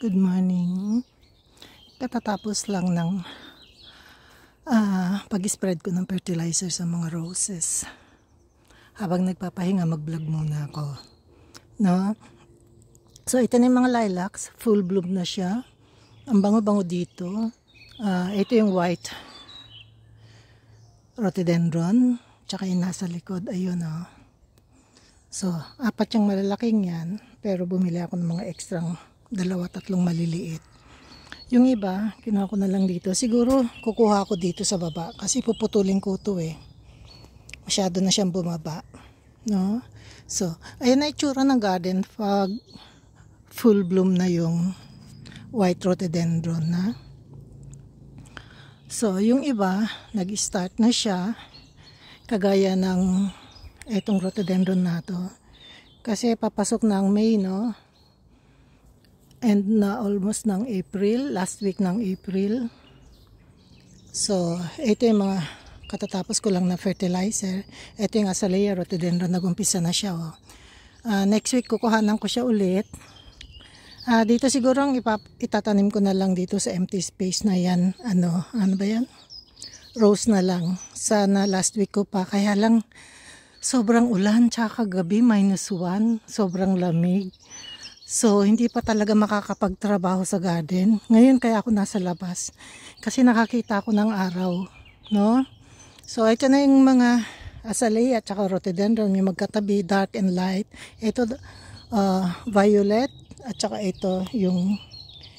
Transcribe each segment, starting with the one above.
Good morning. Katatapos lang ng pag-spread ko ng fertilizer sa mga roses. Habang nagpapahinga, mag-vlog muna ako. No? So, ito na yung mga lilacs. Full bloom na siya. Ang bango-bango dito. Ito yung white rhododendron. Tsaka yung nasa likod. Ayun, oh. So, 4 yung malalaking yan. Pero bumili ako ng mga extrang 2-3 maliliit. Yung iba, kinuha ko na lang dito. Siguro, kukuha ko dito sa baba. Kasi puputulin ko ito eh. Masyado na siyang bumaba. No? So, ayan na itsura ng garden pag full bloom na yung white rhododendron na. So, yung iba, nag-start na siya. Kagaya ng etong rhododendron na to. Kasi papasok na ang May, no? And na almost ng April, last week ng April. So, ito yung mga katatapos ko lang na fertilizer. Ito yung azalea rhododendron, nag-umpisa na siya. Oh. Next week kukuhanan ko siya ulit. Dito siguro ang itatanim ko na lang dito sa empty space na yan. Ano ba yan? Rose na lang. Sana last week ko pa. Kaya lang sobrang ulan, tsaka gabi -1. Sobrang lamig. So, hindi pa talaga makakapagtrabaho sa garden. Ngayon kaya ako nasa labas. Kasi nakakita ako ng araw. No? So, ito na yung mga azalea at saka rhododendron. Yung magkatabi, dark and light. Ito, violet. At saka ito, yung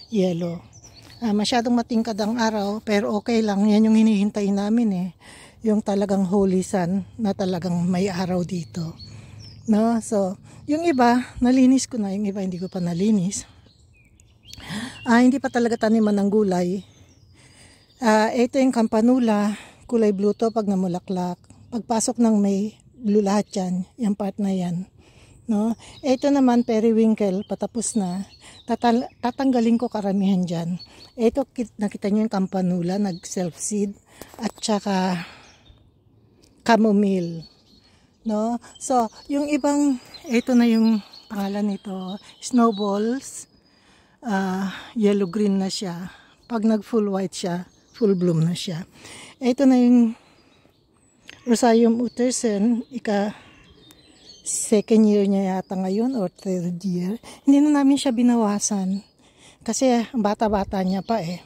yellow. Masyadong matingkad ang araw. Pero okay lang. Yan yung hinihintay namin eh. Yung talagang holy sun na talagang may araw dito. No? So, yung iba, nalinis ko na. Yung iba, hindi ko pa nalinis. Hindi pa talaga taniman ng gulay. Ito yung campanula. Kulay blue to pag namulaklak. Pagpasok ng May, blue lahat yan. Yung part na yan. No? Ito naman, periwinkle. Patapos na. Tatanggalin ko karamihan dyan. Ito, nakita nyo yung campanula. Nag-self-seed. At saka chamomile. No? So, yung ibang, ito na yung pangalan nito, snowballs, yellow-green na siya. Pag nag-full white siya, full bloom na siya. Ito na yung Rosarium Uttersen, second year niya yata ngayon or third year. Hindi na namin siya binawasan. Kasi bata-bata niya pa eh.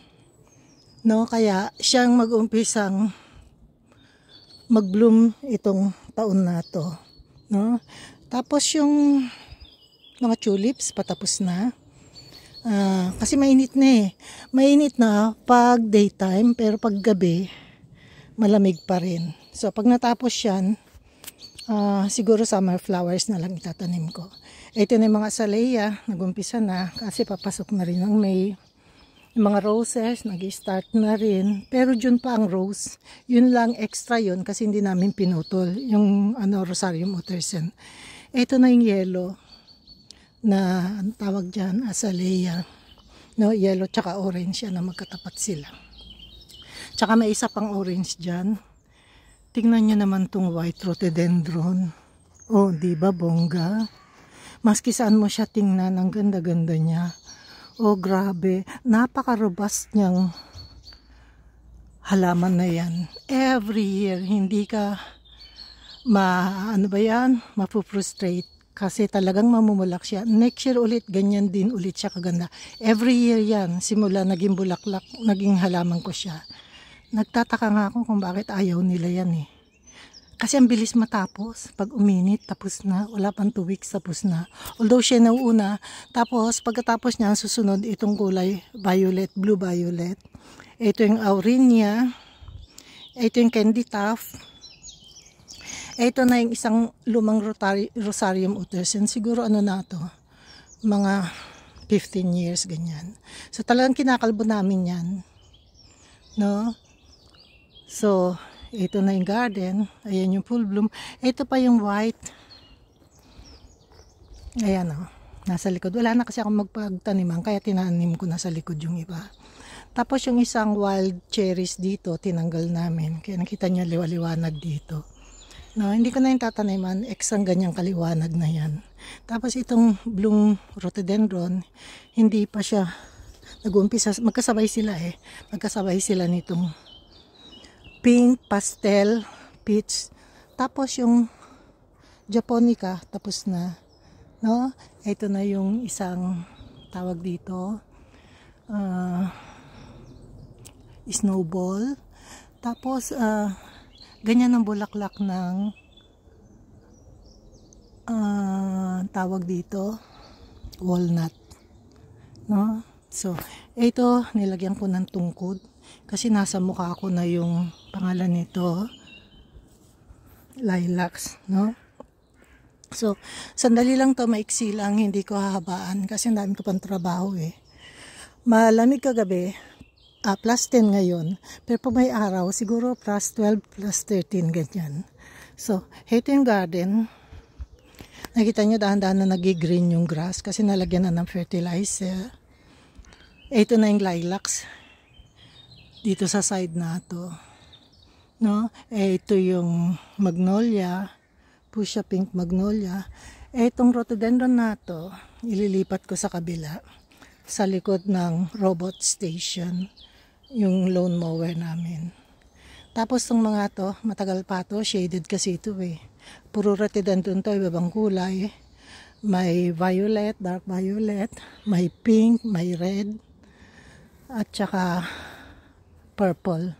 No? Kaya siyang mag-umpisang mag-bloom itong taon na to, no? Tapos yung mga tulips patapos na. Kasi mainit na eh. Mainit na pag daytime pero pag gabi malamig pa rin. So pag natapos yan, siguro summer flowers na lang itatanim ko. Ito na yung mga azalea, nag-umpisa na kasi papasok na rin ang May. Yung mga roses, nag-start na rin. Pero June pa ang rose. Yun lang, extra yun kasi hindi namin pinutol. Yung Rosarium Uttersen. Ito na yung yellow na ang tawag dyan, azalea. No, yellow tsaka orange yan na magkatapat sila. Tsaka may isa pang orange dyan. Tingnan nyo naman tong white rhododendron. Oh, diba bongga? Maski saan mo siya tingnan, ang ganda-ganda niya. Oh, grabe. Napaka-robust niyang halaman na yan. Every year, hindi ka mapu-frustrate kasi talagang mamumulak siya. Next year ulit, ganyan din ulit siya kaganda. Every year yan, simula naging bulaklak, naging halaman ko siya. Nagtataka nga ako kung bakit ayaw nila yan eh. Kasi ang bilis matapos. Pag uminit, tapos na. Wala pang 2 weeks, tapos na. Although siya nauuna. Tapos, pagkatapos niya, susunod itong kulay violet, blue violet. Ito yung aurelia. Ito yung candy tuft. Ito na yung isang lumang Rosarium Uttersen. Siguro ano na to? Mga 15 years, ganyan. So, talagang kinakalbo namin yan. No? So, ito na yung garden. Ayan yung full bloom. Ito pa yung white. Ayan o. Nasa likod. Wala na kasi akong magpagtaniman. Kaya tinanim ko na sa likod yung iba. Tapos yung isang wild cherries dito, tinanggal namin. Kaya nakita niya liwaliwanag dito. No, hindi ko na yung tataniman, eksang ganyang kaliwanag na yan. Tapos itong blue rhododendron, hindi pa siya nag-uumpisa. Magkasabay sila eh. Magkasabay sila nitong pink, pastel, peach. Tapos yung japonica, tapos na. No? Ito na yung isang tawag dito. Snowball. Tapos, ganyan ang bulaklak ng tawag dito, walnut. No? So, ito, nilagyan ko ng tungkod. Kasi nasa mukha ko na yung pangalan nito. Lilacs. No? So, sandali lang to, maiksi lang, hindi ko hahabaan. Kasi ang dami ko pang trabaho eh. Malamig kagabi. Plus 10 ngayon. Pero pag may araw, siguro plus 12, plus 13, ganyan. So, ito yung garden. Nakita nyo, dahan-dahan na nag-green yung grass kasi nalagyan na ng fertilizer. Ito na yung lilacs. Dito sa side na to. No? Ito yung magnolia. Fuchsia pink magnolia. Itong rhododendron na to, ililipat ko sa kabila. Sa likod ng robot station. Yung lawn mower namin. Tapos itong mga to, matagal pa to, shaded kasi ito eh. Puro rhododendron to, ibabang kulay. May violet, dark violet, may pink, may red, at saka purple.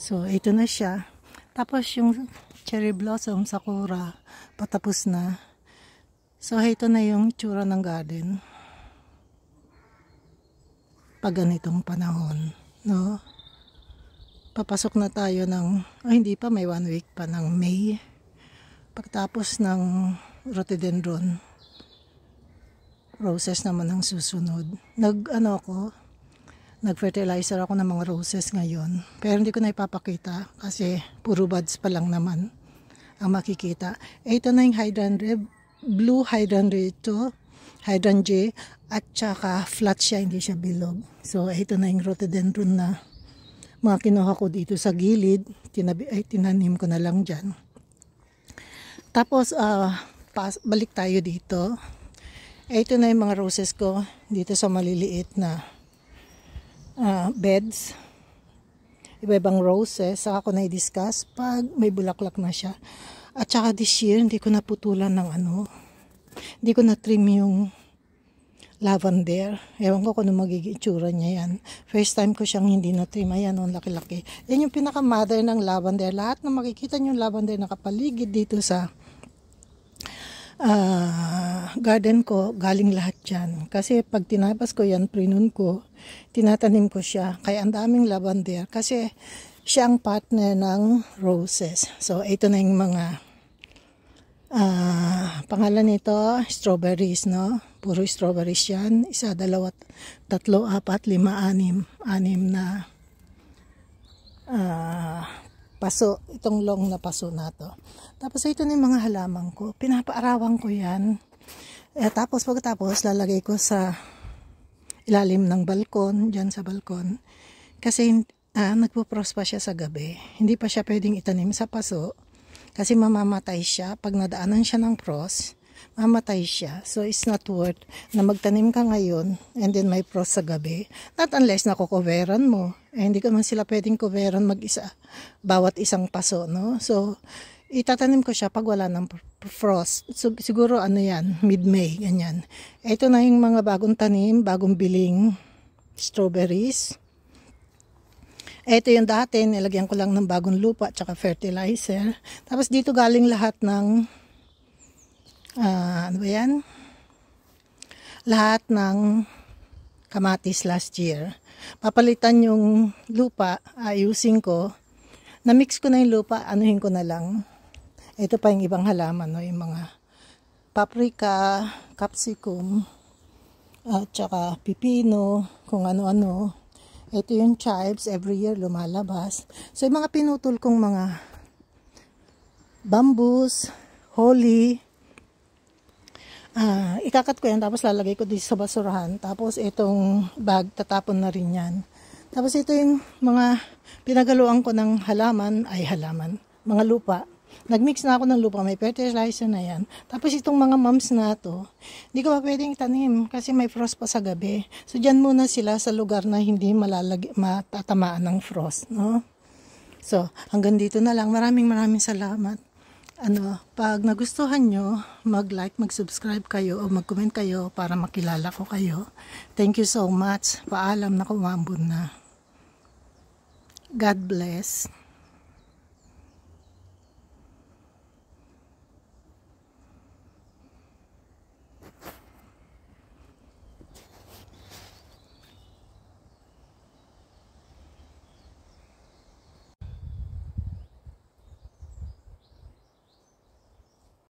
So, ito na siya. Tapos yung cherry blossom, sakura, patapos na. So, ito na yung itsura ng garden. Pag ganitong panahon, no? Papasok na tayo ng, hindi pa, may 1 week pa ng May. Pagtapos ng rhododendron, roses naman ang susunod. Nag-fertilizer ako ng mga roses ngayon. Pero hindi ko na ipapakita kasi puro buds pa lang naman ang makikita. Ito na yung hydrangea, blue hydrangea ito. Hydrangea at saka flat siya, hindi siya bilog. So, ito na yung rhododendron na mga kinuha ko dito sa gilid. Tinanim ko na lang dyan. Tapos, balik tayo dito. Ito na yung mga roses ko dito sa maliliit na beds. Iba-ibang roses. Saka ko na-discuss pag may bulaklak na siya. At saka this year, hindi ko naputulan ng hindi ko na-trim yung lavender. Ewan ko kung ano magiging itsura niya yan. First time ko siyang hindi na-trim. Ayan, ang laki-laki. Yan yung pinaka-mother ng lavender. Lahat na makikita nyo yung lavender na kapaligid dito sa garden ko, galing lahat yan. Kasi pag tinapas ko yan, prinun ko, tinatanim ko siya. Kaya ang daming lavender. Kasi siya ang partner ng roses. So, ito na yung mga pangalan nito, strawberries, no? Puro strawberries yan. 1, 2, 3, 4, 5, 6 na paso. Itong long na paso na to. Tapos ito na yung mga halaman ko. Pinapaarawan ko yan. Tapos pagkatapos lalagay ko sa ilalim ng balkon, dyan sa balkon. Kasi nagpo-frost pa siya sa gabi. Hindi pa siya pwedeng itanim sa paso. Kasi mamamatay siya. Pag nadaanan siya ng frost, mamatay siya. So, it's not worth na magtanim ka ngayon and then may frost sa gabi. Not unless nakukoveran mo. Hindi ko man sila pwedeng coveran mag-isa. Bawat isang paso, no? So, itatanim ko siya pag wala ng frost. So, siguro yan, mid-May, ganyan. Ito na yung mga bagong tanim, bagong biling strawberries. Ito yung dati, nilagyan ko lang ng bagong lupa at saka fertilizer. Tapos dito galing lahat ng ano ba yan? Lahat ng kamatis last year. Papalitan yung lupa, ayusin ko. Na-mix ko na yung lupa, anuhin ko na lang. Ito pa yung ibang halaman, no? Yung mga paprika, capsicum, at saka pipino, kung ano-ano. Ito yung chives, every year lumalabas. So, yung mga pinutol kong mga bamboos, holly, ikakat ko yan, tapos lalagay ko dito sa basurahan. Tapos, itong bag, tatapon na rin yan. Tapos ito yung mga pinagaluan ko ng mga lupa. Nagmix na ako ng lupa, may fertilizer na yan. Tapos itong mga mums na to, hindi ko pa pwedeng itanim kasi may frost pa sa gabi. So dyan muna sila sa lugar na hindi matatamaan ng frost, no? So hanggang dito na lang. Maraming salamat. Pag nagustuhan nyo, mag-like, mag-subscribe kayo o mag-comment kayo para makilala ko kayo. Thank you so much. Paalam na, kumambon na. God bless.